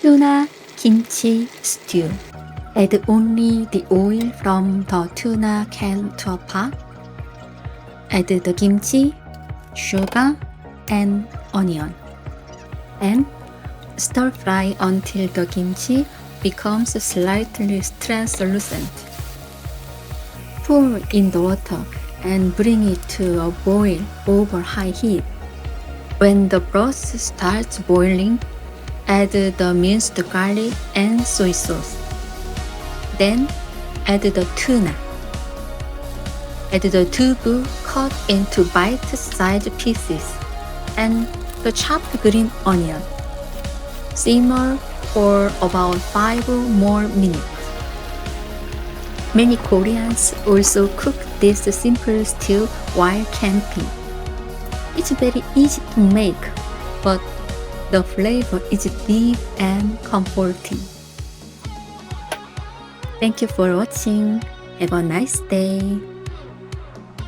Tuna Kimchi Stew. Add only the oil from the tuna can to a pot. Add the kimchi, sugar, and onion. And stir fry until the kimchi becomes slightly translucent. Pour in the water and bring it to a boil over high heat. When the broth starts boiling, add the minced garlic and soy sauce. Then add the tuna. Add the tofu cut into bite-sized pieces and the chopped green onion. Simmer for about 5 more minutes. Many Koreans also cook this simple stew while camping. It's very easy to make, but the flavor is deep and comforting. Thank you for watching. Have a nice day.